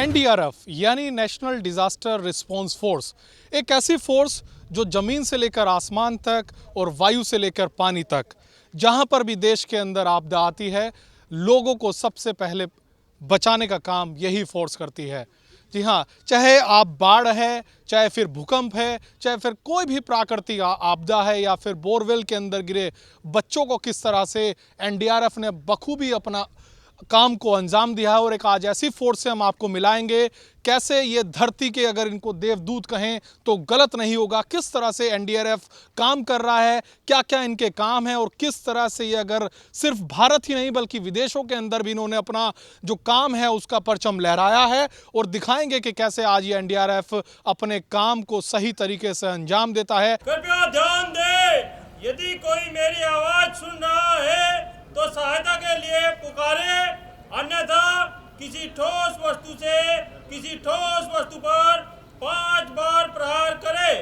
NDRF यानी national disaster response force एक ऐसी फोर्स जो ज़मीन से लेकर आसमान तक और वायु से लेकर पानी तक जहां पर भी देश के अंदर आपदा आती है, लोगों को सबसे पहले बचाने का काम यही फोर्स करती है। जी हाँ, चाहे आप बाढ़ है, चाहे फिर भूकंप है, चाहे फिर कोई भी प्राकृतिक आपदा है, या फिर बोरवेल के अंदर गिरे बच्चों को किस तरह से एनडीआरएफ ने बखूबी अपना काम को अंजाम दिया है। और एक आज ऐसी फोर्स से हम आपको मिलाएंगे, कैसे ये धरती के, अगर इनको देवदूत कहें तो गलत नहीं होगा, किस तरह से एनडीआरएफ काम कर रहा है, क्या क्या इनके काम है, और किस तरह से ये अगर सिर्फ भारत ही नहीं बल्कि विदेशों के अंदर भी इन्होंने अपना जो काम है उसका परचम लहराया है। और दिखाएंगे कि कैसे आज ये एनडीआरएफ अपने काम को सही तरीके से अंजाम देता है। कृपया ध्यान दें, यदि कोई मेरी आवाज सुन रहा है तो सहायता के लिए पुकारे, अन्यथा किसी ठोस वस्तु पर 5 बार प्रहार करे।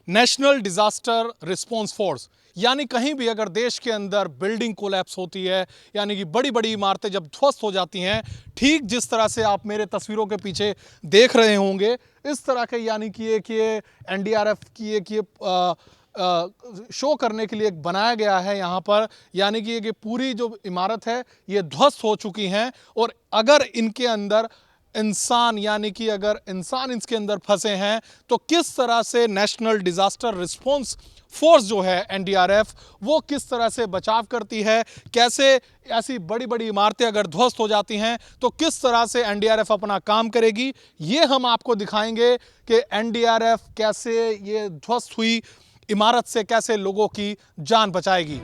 नेशनल डिजास्टर रिस्पॉन्स फोर्स यानी कहीं भी अगर देश के अंदर बिल्डिंग कोलैप्स होती है, यानी कि बड़ी बड़ी इमारतें जब ध्वस्त हो जाती हैं, ठीक जिस तरह से आप मेरे तस्वीरों के पीछे देख रहे होंगे, इस तरह के यानी कि ये एनडीआरएफ की एक शो करने के लिए एक बनाया गया है यहाँ पर, यानी कि ये पूरी जो इमारत है ये ध्वस्त हो चुकी हैं। और अगर इनके अंदर इंसान, यानी कि अगर इंसान इसके अंदर फंसे हैं, तो किस तरह से नेशनल डिजास्टर रिस्पॉन्स फोर्स जो है एनडीआरएफ, वो किस तरह से बचाव करती है, कैसे ऐसी बड़ी बड़ी इमारतें अगर ध्वस्त हो जाती हैं तो किस तरह से एनडीआरएफ अपना काम करेगी, ये हम आपको दिखाएंगे कि एनडीआरएफ कैसे ये ध्वस्त हुई इमारत से कैसे लोगों की जान बचाएगी।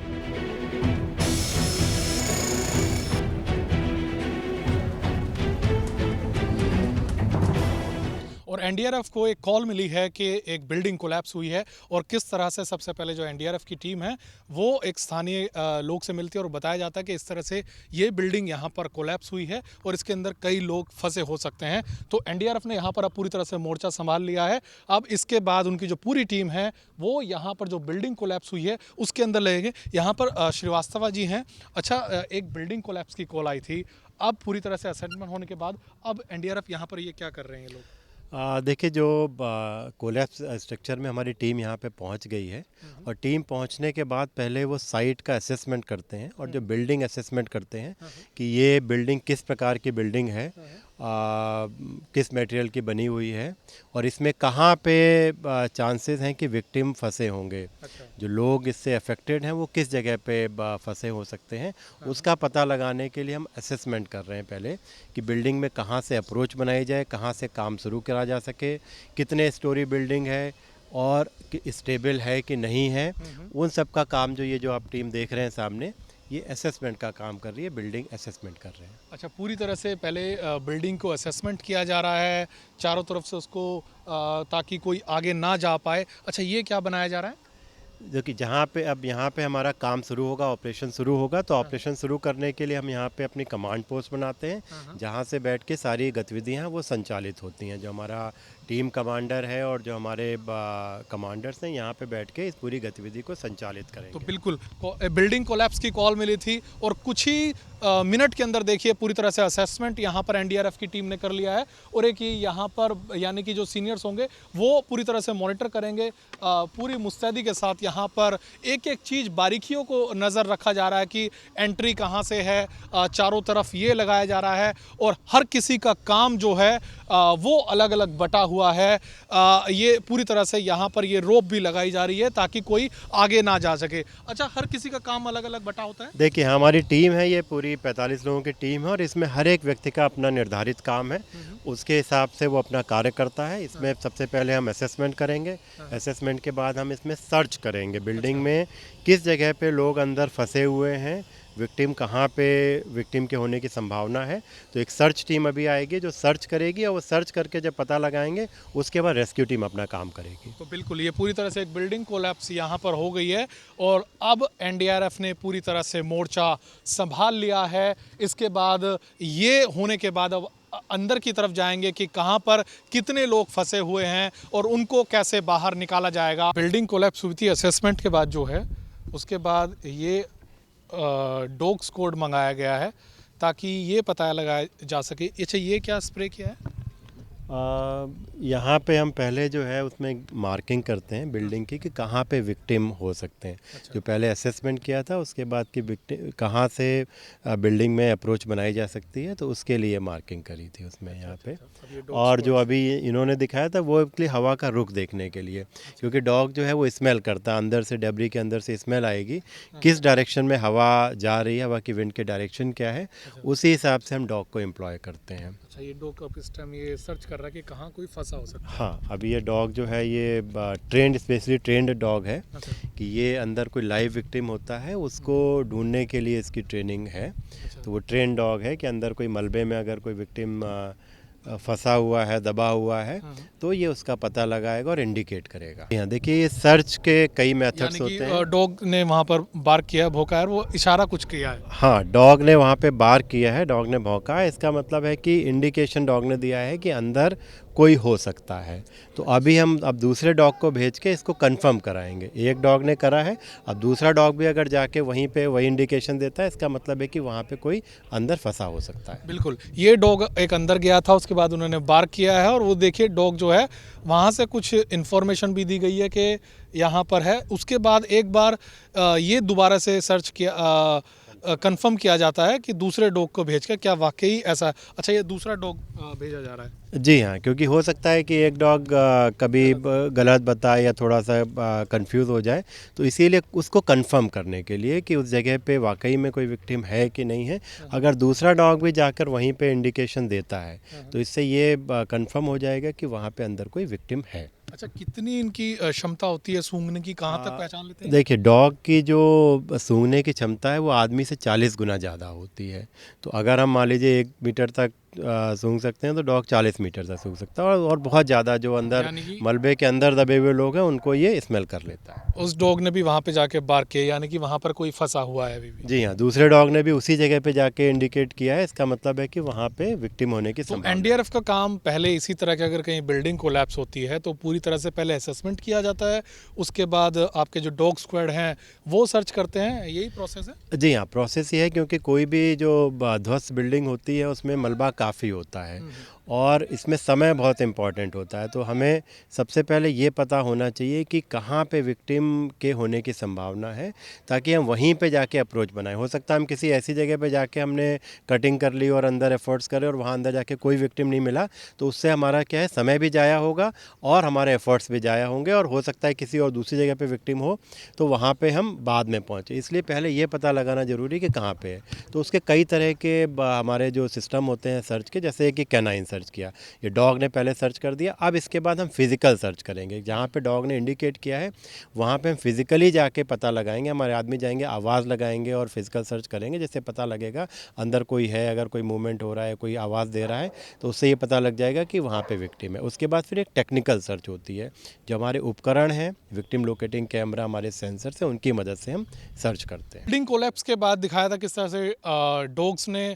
और एनडीआरएफ को एक कॉल मिली है कि एक बिल्डिंग कोलैप्स हुई है, और किस तरह से सबसे पहले जो एनडीआरएफ की टीम है वो एक स्थानीय लोग से मिलती है और बताया जाता है कि इस तरह से ये बिल्डिंग यहाँ पर कोलैप्स हुई है और इसके अंदर कई लोग फंसे हो सकते हैं। तो एनडीआरएफ ने यहाँ पर अब पूरी तरह से मोर्चा संभाल लिया है। अब इसके बाद उनकी जो पूरी टीम है वो यहाँ पर जो बिल्डिंग कोलैप्स हुई है उसके अंदर लगेंगे। यहाँ पर श्रीवास्तव जी हैं। अच्छा, एक बिल्डिंग कोलैप्स की कॉल आई थी, अब पूरी तरह से असेसमेंट होने के बाद अब एनडीआरएफ यहाँ पर ये क्या कर रहे हैं लोग? देखिए, जो कोलैप्स स्ट्रक्चर में हमारी टीम यहाँ पे पहुँच गई है, और टीम पहुँचने के बाद पहले वो साइट का असेसमेंट करते हैं और जो बिल्डिंग असेसमेंट करते हैं कि ये बिल्डिंग किस प्रकार की बिल्डिंग है, किस मटेरियल की बनी हुई है, और इसमें कहाँ पे चांसेस हैं कि विक्टिम फंसे होंगे। अच्छा। जो लोग इससे अफेक्टेड हैं वो किस जगह पे फंसे हो सकते हैं, उसका पता लगाने के लिए हम असेसमेंट कर रहे हैं पहले कि बिल्डिंग में कहाँ से अप्रोच बनाई जाए, कहाँ से काम शुरू करा जा सके, कितने स्टोरी बिल्डिंग है और स्टेबल है कि नहीं है। उन सब का काम जो आप टीम देख रहे हैं सामने, ये असेसमेंट का काम कर रही है, बिल्डिंग असेसमेंट कर रहे हैं। अच्छा, पूरी तरह से पहले बिल्डिंग को असेसमेंट किया जा रहा है चारों तरफ से उसको, ताकि कोई आगे ना जा पाए। अच्छा, ये क्या बनाया जा रहा है? जो कि जहाँ पे अब यहाँ पे हमारा काम शुरू होगा, ऑपरेशन शुरू होगा, तो ऑपरेशन शुरू करने के लिए हम यहाँ पे अपनी कमांड पोस्ट बनाते हैं, जहाँ से बैठ के सारी गतिविधियाँ वो संचालित होती हैं। जो हमारा टीम कमांडर है और जो हमारे कमांडर्स हैं यहाँ पे बैठ के इस पूरी गतिविधि को संचालित करेंगे। तो बिल्कुल बिल्डिंग कोलैप्स की कॉल मिली थी और कुछ ही मिनट के अंदर देखिए पूरी तरह से असेसमेंट यहाँ पर एनडीआरएफ की टीम ने कर लिया है। और एक यहाँ पर यानी कि जो सीनियर्स होंगे वो पूरी तरह से मॉनिटर करेंगे पूरी मुस्तैदी के साथ। यहाँ पर एक एक चीज़ बारीकियों को नज़र रखा जा रहा है कि एंट्री कहाँ से है, चारों तरफ ये लगाया जा रहा है, और हर किसी का काम जो है वो अलग अलग बटा हुआ है। ये पूरी तरह से यहाँ पर ये रोप भी लगाई जा रही है ताकि कोई आगे ना जा सके। अच्छा, हर किसी का काम अलग अलग बटा होता है? देखिए, हमारी टीम है, ये पूरी 45 लोगों की टीम है, और इसमें हर एक व्यक्ति का अपना निर्धारित काम है, उसके हिसाब से वो अपना कार्य करता है। इसमें सबसे पहले हम असेसमेंट करेंगे, असेसमेंट के बाद हम इसमें सर्च करेंगे बिल्डिंग में किस जगह पे लोग अंदर फंसे हुए हैं, विक्टिम कहाँ पे विक्टिम के होने की संभावना है। तो एक सर्च टीम अभी आएगी जो सर्च करेगी, और वो सर्च करके जब पता लगाएंगे उसके बाद रेस्क्यू टीम अपना काम करेगी। तो बिल्कुल ये पूरी तरह से एक बिल्डिंग कोलैप्स यहाँ पर हो गई है, और अब एनडीआरएफ ने पूरी तरह से मोर्चा संभाल लिया है। इसके बाद ये होने के बाद अब अंदर की तरफ जाएंगे कि कहां पर कितने लोग फंसे हुए हैं और उनको कैसे बाहर निकाला जाएगा। बिल्डिंग कोलैप्स हुई थी, असेसमेंट के बाद जो है उसके बाद ये डॉग स्क्वाड मंगाया गया है ताकि ये पता लगाया जा सके। अच्छा, ये क्या स्प्रे किया है? यहाँ पे हम पहले जो है उसमें मार्किंग करते हैं बिल्डिंग की कि कहाँ पे विक्टिम हो सकते हैं। जो पहले असेसमेंट किया था उसके बाद कि विक्टिम कहाँ से बिल्डिंग में अप्रोच बनाई जा सकती है, तो उसके लिए मार्किंग करी थी उसमें यहाँ पे। और जो अभी इन्होंने दिखाया था वो एक्चुअली हवा का रुख देखने के लिए, क्योंकि डॉग जो है वो स्मेल करता है, अंदर से डेब्री के अंदर से स्मेल आएगी, किस डायरेक्शन में हवा जा रही है, हवा की विंड के डायरेक्शन क्या है, उसी हिसाब से हम डॉग को एम्प्लॉय करते हैं। अच्छा, ये डॉग अब इस टाइम ये सर्च कर रहा है कि कहाँ कोई फंसा हो सकता है। हाँ, अभी ये डॉग जो है ये ट्रेंड स्पेशली ट्रेंड डॉग है कि ये अंदर कोई लाइव विक्टिम होता है उसको ढूंढने के लिए इसकी ट्रेनिंग है। तो वो ट्रेंड डॉग है कि अंदर कोई मलबे में अगर कोई विक्टिम फंसा हुआ है, दबा हुआ है, तो ये उसका पता लगाएगा और इंडिकेट करेगा। यहाँ देखिए ये सर्च के कई मेथड्स होते हैं। डॉग ने वहाँ पर बार्क किया, भौंका है, वो इशारा कुछ किया है। हाँ, डॉग ने वहाँ पे बार्क किया है, डॉग ने भौंका है, इसका मतलब है कि इंडिकेशन डॉग ने दिया है कि अंदर कोई हो सकता है। तो अभी हम अब दूसरे डॉग को भेज के इसको कंफर्म कराएंगे। एक डॉग ने करा है, अब दूसरा डॉग भी अगर जाके वहीं पे वही इंडिकेशन देता है, इसका मतलब है कि वहाँ पे कोई अंदर फंसा हो सकता है। बिल्कुल, ये डॉग एक अंदर गया था, उसके बाद उन्होंने बार्क किया है और वो देखिए डॉग जो है वहाँ से कुछ इन्फॉर्मेशन भी दी गई है कि यहाँ पर है। उसके बाद एक बार ये दोबारा से सर्च किया, कंफर्म किया जाता है कि दूसरे डॉग को भेज कर क्या वाकई ऐसा। अच्छा, ये दूसरा डॉग भेजा जा रहा है। जी हाँ, क्योंकि हो सकता है कि एक डॉग कभी गलत बताए या थोड़ा सा कंफ्यूज हो जाए, तो इसीलिए उसको कंफर्म करने के लिए कि उस जगह पे वाकई में कोई विक्टिम है कि नहीं है। अगर दूसरा डॉग भी जाकर वहीं पे इंडिकेशन देता है तो इससे ये कंफर्म हो जाएगा कि वहाँ पे अंदर कोई विक्टिम है। अच्छा, कितनी इनकी क्षमता होती है सूंघने की, कहाँ तक पहचान लेते हैं? देखिए, डॉग की जो सूंघने की क्षमता है वो आदमी से 40 गुना ज़्यादा होती है। तो अगर हम मान लीजिए 1 मीटर तक सूंघ सकते हैं, तो डॉग 40 मीटर तक सूंघ सकता है। और बहुत ज़्यादा जो अंदर यानी कि मलबे के अंदर दबे हुए लोग हैं उनको ये स्मेल कर लेता है। उस डॉग ने भी वहाँ पे जाके बार्क किया, यानी कि वहाँ पर कोई फंसा हुआ है अभी भी। जी हाँ, दूसरे डॉग ने भी उसी जगह पे जाके इंडिकेट किया है, इसका मतलब है कि वहाँ पे विक्टिम होने की तो संभावना है। एनडीआरएफ का काम पहले इसी तरह के, अगर कहीं बिल्डिंग कोलैप्स होती है तो पूरी तरह से पहले असेसमेंट किया जाता है, उसके बाद आपके जो डॉग स्क्वाड हैं वो सर्च करते हैं, यही प्रोसेस है? जी हाँ, प्रोसेस ये है क्योंकि कोई भी जो ध्वस्त बिल्डिंग होती है उसमें मलबा काफ़ी होता है और इसमें समय बहुत इम्पॉर्टेंट होता है। तो हमें सबसे पहले ये पता होना चाहिए कि कहाँ पे विक्टिम के होने की संभावना है, ताकि हम वहीं पे जाके अप्रोच बनाएं। हो सकता है हम किसी ऐसी जगह पे जाके हमने कटिंग कर ली और अंदर एफर्ट्स करें और वहाँ अंदर जाके कोई विक्टिम नहीं मिला, तो उससे हमारा क्या है, समय भी जाया होगा और हमारे एफर्ट्स भी जाया होंगे और हो सकता है किसी और दूसरी जगह पे विक्टिम हो तो वहाँ पे हम बाद में पहुँचे। इसलिए पहले ये पता लगाना ज़रूरी कि कहाँ पे है। तो उसके कई तरह के हमारे जो सिस्टम होते हैं सर्च के, जैसे कि कैनाइन सर्च किया, ये डॉग ने पहले सर्च कर दिया। अब इसके बाद हम फिज़िकल सर्च करेंगे, जहाँ पे डॉग ने इंडिकेट किया है वहाँ पे हम फिज़िकली जाके पता लगाएंगे। हमारे आदमी जाएंगे, आवाज़ लगाएंगे और फिज़िकल सर्च करेंगे, जिससे पता लगेगा अंदर कोई है। अगर कोई मूवमेंट हो रहा है, कोई आवाज़ दे रहा है, तो उससे ये पता लग जाएगा कि वहाँ पे विक्टिम है। उसके बाद फिर एक टेक्निकल सर्च होती है, जो हमारे उपकरण हैं, विक्टिम लोकेटिंग कैमरा, हमारे सेंसर से, उनकी मदद से हम सर्च करते हैं। बिल्डिंग कोलैप्स के बाद दिखाया था किस तरह से डॉग्स ने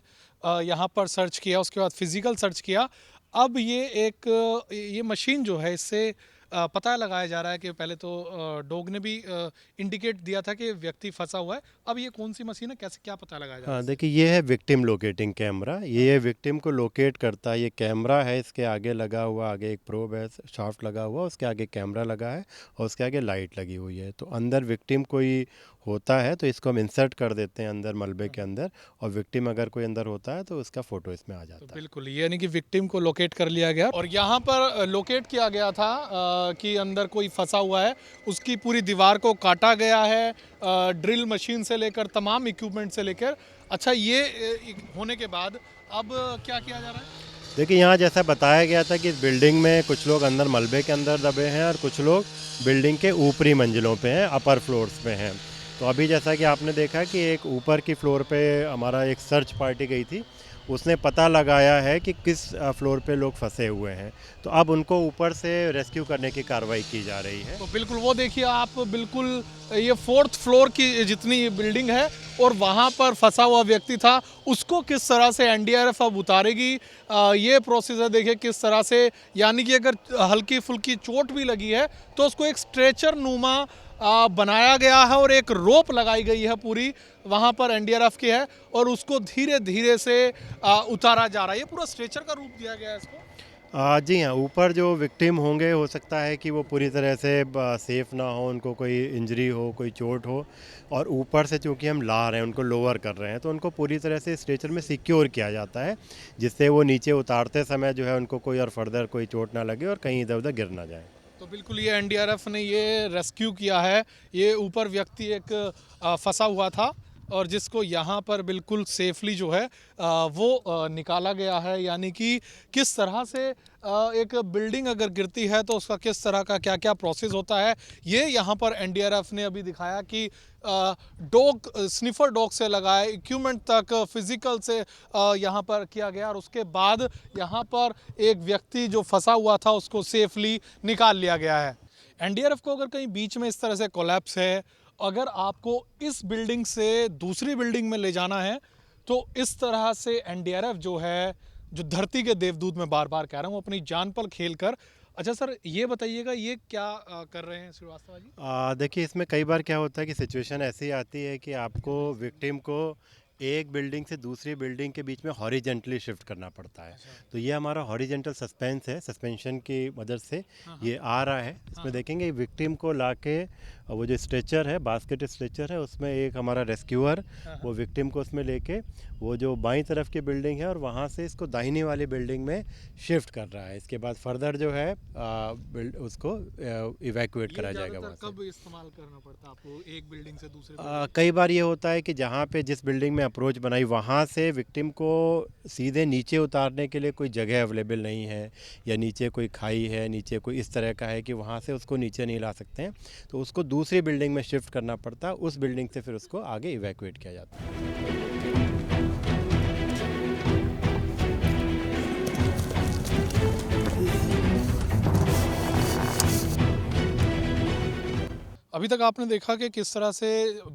यहाँ पर सर्च किया, उसके बाद फिजिकल सर्च किया। अब ये मशीन जो है, इससे पता लगाया जा रहा है कि पहले तो डॉग ने भी इंडिकेट दिया था कि व्यक्ति फंसा हुआ है। अब ये कौन सी मशीन है, कैसे क्या पता लगाया जा रहा है? हाँ, देखिए ये है विक्टिम लोकेटिंग कैमरा। ये विक्टिम को लोकेट करता है। ये कैमरा है, इसके आगे लगा हुआ, आगे एक प्रोब है, शाफ्ट लगा हुआ, उसके आगे कैमरा लगा है और उसके आगे लाइट लगी हुई है। तो अंदर विक्टिम कोई होता है तो इसको हम इंसर्ट कर देते हैं अंदर मलबे के अंदर, और विक्टिम अगर कोई अंदर होता है तो उसका फ़ोटो इसमें आ जाता है। बिल्कुल, यानी कि विक्टिम को लोकेट कर लिया गया और यहाँ पर लोकेट किया गया था कि अंदर कोई फंसा हुआ है। उसकी पूरी दीवार को काटा गया है, ड्रिल मशीन से लेकर तमाम इक्विपमेंट से लेकर। अच्छा, ये होने के बाद अब क्या किया जा रहा है? देखिए, यहाँ जैसा बताया गया था कि इस बिल्डिंग में कुछ लोग अंदर मलबे के अंदर दबे हैं और कुछ लोग बिल्डिंग के ऊपरी मंजिलों पे हैं, अपर फ्लोर्स पे हैं। तो अभी जैसा कि आपने देखा कि एक ऊपर की फ्लोर पे हमारा एक सर्च पार्टी गई थी, उसने पता लगाया है कि किस फ्लोर पे लोग फंसे हुए हैं। तो अब उनको ऊपर से रेस्क्यू करने की कार्रवाई की जा रही है। तो बिल्कुल वो देखिए आप, बिल्कुल ये 4th फ्लोर की जितनी बिल्डिंग है और वहाँ पर फंसा हुआ व्यक्ति था, उसको किस तरह से एनडीआरएफ अब उतारेगी, ये प्रोसेस है। देखिए किस तरह से, यानी कि अगर हल्की फुल्की चोट भी लगी है तो उसको एक स्ट्रेचर नुमा बनाया गया है और एक रोप लगाई गई है पूरी, वहाँ पर एनडीआरएफ की है, और उसको धीरे धीरे से उतारा जा रहा है। ये पूरा स्ट्रेचर का रूप दिया गया है इसको। जी हाँ, ऊपर जो विक्टिम होंगे हो सकता है कि वो पूरी तरह से सेफ़ ना हो, उनको कोई इंजरी हो, कोई चोट हो, और ऊपर से चूँकि हम ला रहे हैं, उनको लोअर कर रहे हैं, तो उनको पूरी तरह से स्ट्रेचर में सिक्योर किया जाता है, जिससे वो नीचे उतारते समय जो है उनको कोई और फर्दर कोई चोट ना लगे और कहीं इधर-उधर गिर ना जाए। तो बिल्कुल ये एनडीआरएफ ने ये रेस्क्यू किया है। ये ऊपर व्यक्ति एक फंसा हुआ था और जिसको यहाँ पर बिल्कुल सेफली जो है वो निकाला गया है। यानी कि किस तरह से एक बिल्डिंग अगर गिरती है तो उसका किस तरह का क्या क्या प्रोसेस होता है, ये यहाँ पर एनडीआरएफ ने अभी दिखाया कि डॉग स्निफर डॉग से लगाए इक्विपमेंट तक फिजिकल से यहाँ पर किया गया और उसके बाद यहाँ पर एक व्यक्ति जो फंसा हुआ था उसको सेफली निकाल लिया गया है। एनडीआरएफ को अगर कहीं बीच में इस तरह से कोलैप्स है, अगर आपको इस बिल्डिंग से दूसरी बिल्डिंग में ले जाना है, तो इस तरह से एनडीआरएफ जो है, जो धरती के देवदूत मैं बार बार कह रहा हूँ, अपनी जान पर खेल कर। अच्छा सर, ये बताइएगा ये क्या कर रहे हैं श्रीवास्तव जी? देखिए, इसमें कई बार क्या होता है कि सिचुएशन ऐसी आती है कि आपको विक्टिम को एक बिल्डिंग से दूसरी बिल्डिंग के बीच में हॉरिजेंटली शिफ्ट करना पड़ता है। तो ये हमारा हॉरिजेंटल सस्पेंस है, सस्पेंशन की मदद से ये आ रहा है। इसमें देखेंगे विक्टिम को लाके वो जो स्ट्रेचर है, बास्केट स्ट्रेचर है, उसमें एक हमारा रेस्क्यूअर वो विक्टिम को उसमें लेके वो जो बाईं तरफ की बिल्डिंग है और वहाँ से इसको दाहिनी वाली बिल्डिंग में शिफ्ट कर रहा है। इसके बाद फर्दर जो है उसको इवैक्यूएट कराया जाएगा वहाँ से। कब इस्तेमाल करना पड़ता है आपको एक बिल्डिंग से दूसरे कई बार ये होता है कि जहाँ पे जिस बिल्डिंग में अप्रोच बनाई वहाँ से विक्टिम को सीधे नीचे उतारने के लिए कोई जगह अवेलेबल नहीं है, या नीचे कोई खाई है, नीचे कोई इस तरह का है कि वहाँ से उसको नीचे नहीं ला सकते हैं, तो उसको दूसरी बिल्डिंग में शिफ्ट करना पड़ता है। उस बिल्डिंग से फिर उसको आगे इवैक्यूएट किया जाता है। अभी तक आपने देखा कि किस तरह से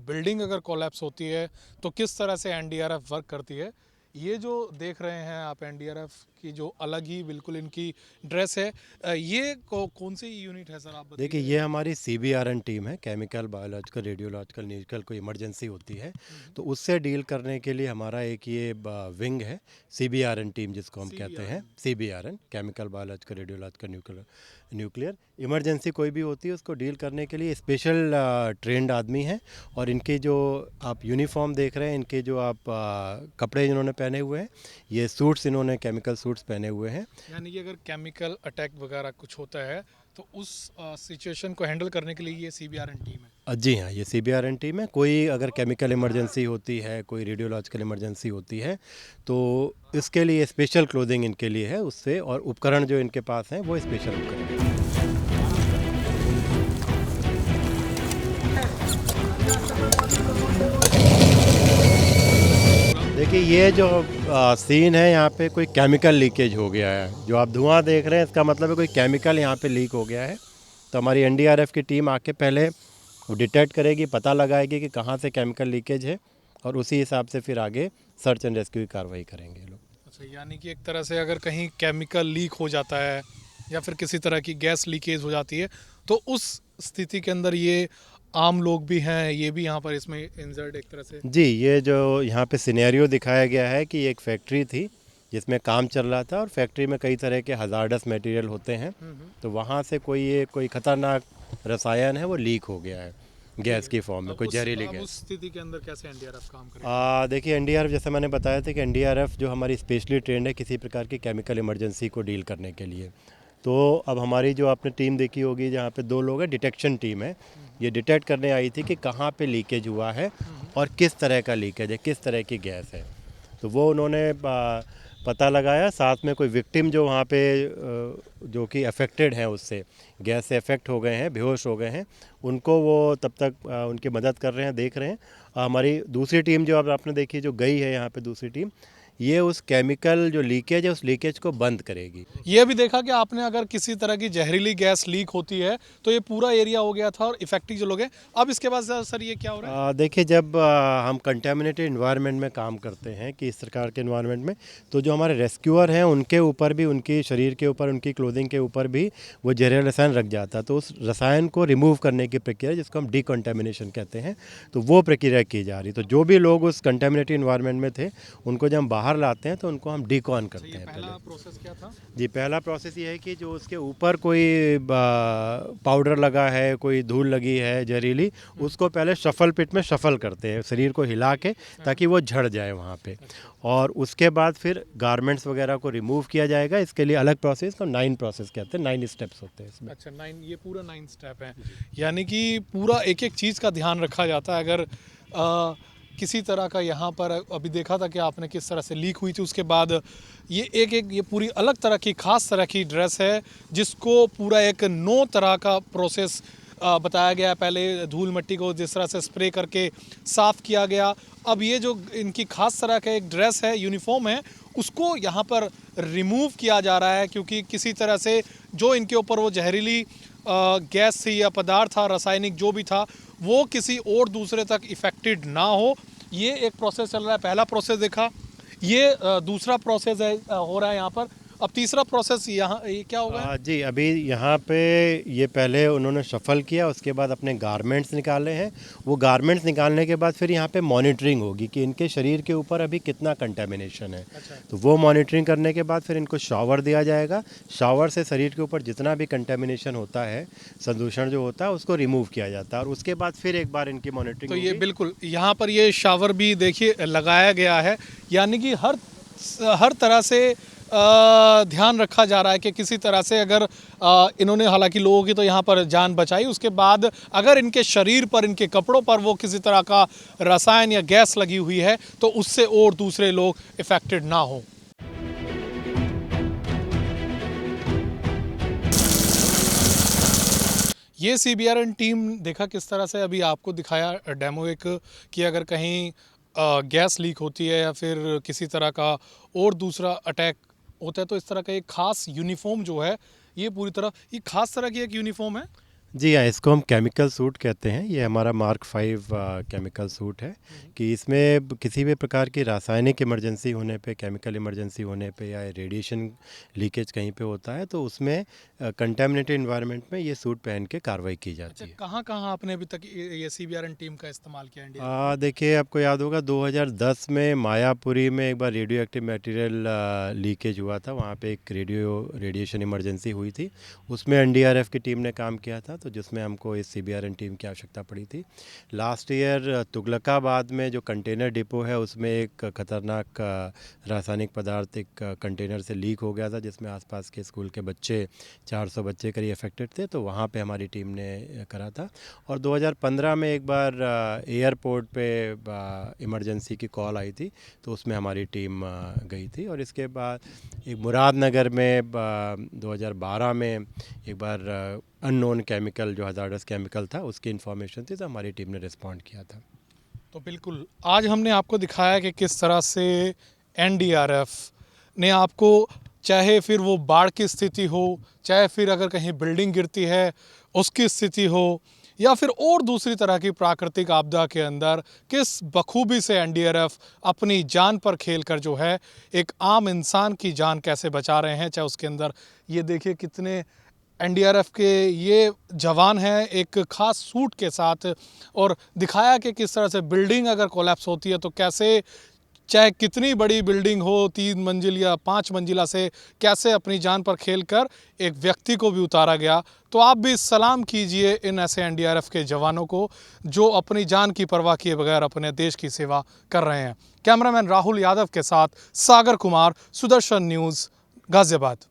बिल्डिंग अगर कोलैप्स होती है तो किस तरह से एनडीआरएफ वर्क करती है। ये जो देख रहे हैं आप एनडीआरएफ की जो अलग ही बिल्कुल इनकी ड्रेस है, ये कौन सी यूनिट है सर, आप बताइए। देखिए, ये हमारी CBRN टीम है, केमिकल, बायोलॉजिकल, रेडियोलॉजिकल, न्यूक्लियर, कोई इमरजेंसी होती है तो उससे डील करने के लिए हमारा एक ये विंग है, CBRN टीम जिसको हम कहते हैं। CBRN, chemical, biological, radiological, nuclear, emergency कोई भी होती है उसको डील करने के लिए स्पेशल ट्रेंड आदमी हैं। और इनके जो आप यूनिफॉर्म देख रहे हैं, इनके जो आप कपड़े जिन्होंने पहने हुए हैं, ये सूट्स इन्होंने केमिकल सूट्स पहने हुए हैं। यानी कि अगर केमिकल अटैक वगैरह कुछ होता है तो उस सिचुएशन को हैंडल करने के लिए ये सीबीआरएन टीम है। जी हाँ, ये CBRN टीम है। कोई अगर केमिकल इमरजेंसी होती है, कोई रेडियोलॉजिकल इमरजेंसी होती है, तो इसके लिए स्पेशल क्लोथिंग इनके लिए है उससे, और उपकरण जो इनके पास हैं वो स्पेशल उपकरण हैं। देखिए, ये जो सीन है यहाँ पे कोई केमिकल लीकेज हो गया है। जो आप धुआं देख रहे हैं इसका मतलब है कोई केमिकल यहाँ पे लीक हो गया है। तो हमारी NDRF की टीम आके पहले वो डिटेक्ट करेगी, पता लगाएगी कि कहाँ से केमिकल लीकेज है, और उसी हिसाब से फिर आगे सर्च एंड रेस्क्यू की कार्रवाई करेंगे लोग। अच्छा, यानी कि एक तरह से अगर कहीं केमिकल लीक हो जाता है या फिर किसी तरह की गैस लीकेज हो जाती है तो उस स्थिति के अंदर ये आम लोग भी हैं, ये भी यहाँ पर इसमें इंजर्ड एक तरह से। जी, ये जो यहाँ पे सिनेरियो दिखाया गया है कि एक फैक्ट्री थी जिसमें काम चल रहा था, और फैक्ट्री में कई तरह के हजार्डस मटेरियल होते हैं, तो वहाँ से कोई खतरनाक रसायन है वो लीक हो गया है गैस की फॉर्म में, कोई जहरीली गैस। उस स्थिति के अंदर कैसे एनडीआरएफ काम करेगा? देखिए, NDRF जैसे मैंने बताया था कि NDRF जो हमारी स्पेशली ट्रेंड है किसी प्रकार की केमिकल इमरजेंसी को डील करने के लिए। तो अब हमारी जो आपने टीम देखी होगी जहाँ पे 2 लोग हैं, डिटेक्शन टीम है, ये डिटेक्ट करने आई थी कि कहाँ पे लीकेज हुआ है और किस तरह का लीकेज है, किस तरह की गैस है। तो वो उन्होंने पता लगाया, साथ में कोई विक्टिम जो वहाँ पे जो कि अफेक्टेड हैं, उससे गैस से अफेक्ट हो गए हैं, बेहोश हो गए हैं, उनको वो तब तक उनकी मदद कर रहे हैं, देख रहे हैं। हमारी दूसरी टीम जो अब आपने देखी जो गई है यहाँ पे, दूसरी टीम ये उस केमिकल जो लीकेज है उस लीकेज को बंद करेगी। ये भी देखा कि आपने अगर किसी तरह की जहरीली गैस लीक होती है तो ये पूरा एरिया हो गया था और इफेक्टिव जो लोग हैं। अब इसके बाद सर ये क्या हो रहा है? देखिए, जब हम कंटेमिनेटेड इन्वायरमेंट में काम करते हैं कि इस प्रकार के इन्वायरमेंट में, तो जो हमारे रेस्क्यूअर हैं उनके ऊपर भी, उनकी शरीर के ऊपर, उनकी क्लोथिंग के ऊपर भी वो जहरीला रसायन रख जाता है। तो उस रसायन को रिमूव करने की प्रक्रिया जिसको हम डिकंटेमिनेशन कहते हैं, तो वो प्रक्रिया की जा रही। तो जो भी लोग उस कंटेमिनेटेड इन्वायरमेंट में थे उनको जब हम बाहर बाहर लाते हैं तो उनको हम डीकॉन करते ये हैं पहला पहले। प्रोसेस क्या था? जी, पहला प्रोसेस ये है कि जो उसके ऊपर कोई पाउडर लगा है, कोई धूल लगी है जहरीली, उसको पहले शफल पिट में शफल करते हैं शरीर को हिला के, ताकि वो झड़ जाए वहाँ पे। और उसके बाद फिर गारमेंट्स वगैरह को रिमूव किया जाएगा। इसके लिए अलग प्रोसेस को 9 प्रोसेस कहते हैं, 9 स्टेप्स होते हैं इसमें। अच्छा, 9, ये पूरा 9 स्टेप है, यानी कि पूरा एक एक चीज़ का ध्यान रखा जाता है। अगर किसी तरह का यहाँ पर अभी देखा था कि आपने किस तरह से लीक हुई थी, उसके बाद ये ये पूरी अलग तरह की खास तरह की ड्रेस है जिसको पूरा एक 9 तरह का प्रोसेस बताया गया है। पहले धूल मिट्टी को जिस तरह से स्प्रे करके साफ़ किया गया, अब ये जो इनकी खास तरह का एक ड्रेस है, यूनिफॉर्म है, उसको यहाँ पर रिमूव किया जा रहा है, क्योंकि किसी तरह से जो इनके ऊपर वो जहरीली गैस थी या पदार्थ था, रासायनिक जो भी था, वो किसी और दूसरे तक इफ़ेक्टेड ना हो। ये एक प्रोसेस चल रहा है। पहला प्रोसेस देखा, ये दूसरा प्रोसेस है हो रहा है यहाँ पर। अब तीसरा प्रोसेस यहाँ ये क्या होगा? जी, अभी यहाँ पे ये पहले उन्होंने शफल किया, उसके बाद अपने गारमेंट्स निकाले हैं। वो गारमेंट्स निकालने के बाद फिर यहाँ पे मॉनिटरिंग होगी कि इनके शरीर के ऊपर अभी कितना कंटेमिनेशन है। अच्छा। तो वो मॉनिटरिंग करने के बाद फिर इनको शावर दिया जाएगा। शावर से शरीर के ऊपर जितना भी कंटेमिनेशन होता है, प्रदूषण जो होता है, उसको रिमूव किया जाता है और उसके बाद फिर एक बार इनकी मॉनिटरिंग तो ये होगी। बिल्कुल यहाँ पर ये शावर भी देखिए लगाया गया है, यानी कि हर तरह से ध्यान रखा जा रहा है कि किसी तरह से अगर इन्होंने हालांकि लोगों की तो यहाँ पर जान बचाई, उसके बाद अगर इनके शरीर पर, इनके कपड़ों पर वो किसी तरह का रसायन या गैस लगी हुई है तो उससे और दूसरे लोग इफ़ेक्टेड ना हो। ये सीबीआरएन टीम देखा किस तरह से अभी आपको दिखाया डेमो एक, कि अगर कहीं गैस लीक होती है या फिर किसी तरह का और दूसरा अटैक होता है तो इस तरह का एक खास यूनिफॉर्म जो है, ये पूरी तरह ये खास तरह की एक यूनिफॉर्म है। जी हाँ, इसको हम केमिकल सूट कहते हैं। ये हमारा मार्क 5 केमिकल सूट है कि इसमें किसी भी प्रकार की रासायनिक इमरजेंसी होने पे, केमिकल इमरजेंसी होने पे या रेडिएशन लीकेज कहीं पे होता है तो उसमें कंटेमिनेटेड इन्वायरमेंट में ये सूट पहन के कार्रवाई की जाती है। कहाँ कहाँ आपने अभी तक ये सीबीआरएन टीम का इस्तेमाल किया इंडिया? देखिए, आपको याद होगा 2010 में मायापुरी में एक बार रेडियो एक्टिव मटेरियल लीकेज हुआ था। वहाँ पे एक रेडिएशन इमरजेंसी हुई थी, उसमें एनडीआरएफ की टीम ने काम किया था, तो जिसमें हमको इस सीबीआरएन टीम की आवश्यकता पड़ी थी। लास्ट ईयर तुगलकाबाद में जो कंटेनर डिपो है, उसमें एक खतरनाक रासायनिक पदार्थ एक कंटेनर से लीक हो गया था, जिसमें आसपास के स्कूल के बच्चे 400 बच्चे करीब अफेक्टेड थे, तो वहाँ पे हमारी टीम ने करा था। और 2015 में एक बार एयरपोर्ट पे इमरजेंसी की कॉल आई थी, तो उसमें हमारी टीम गई थी। और इसके बाद एक मुरादनगर में 2012 में एक बार अननोन केमिकल जो हज़ार्डस केमिकल था, उसकी इन्फॉर्मेशन थी, तो हमारी टीम ने रिस्पॉन्ड किया था। तो बिल्कुल आज हमने आपको दिखाया कि किस तरह से एनडीआरएफ ने आपको, चाहे फिर वो बाढ़ की स्थिति हो, चाहे फिर अगर कहीं बिल्डिंग गिरती है उसकी स्थिति हो, या फिर और दूसरी तरह की प्राकृतिक आपदा के अंदर किस बखूबी से एनडीआरएफ अपनी जान पर खेलकर जो है एक आम इंसान की जान कैसे बचा रहे हैं। चाहे उसके अंदर ये देखिए कितने एनडीआरएफ के ये जवान हैं एक खास सूट के साथ, और दिखाया कि किस तरह से बिल्डिंग अगर कोलैप्स होती है तो कैसे, चाहे कितनी बड़ी बिल्डिंग हो, 3 मंजिल या 5 मंजिला से, कैसे अपनी जान पर खेलकर एक व्यक्ति को भी उतारा गया। तो आप भी सलाम कीजिए इन ऐसे एनडीआरएफ के जवानों को जो अपनी जान की परवाह किए बगैर अपने देश की सेवा कर रहे हैं। कैमरामैन राहुल यादव के साथ सागर कुमार, सुदर्शन न्यूज़, गाज़ियाबाद।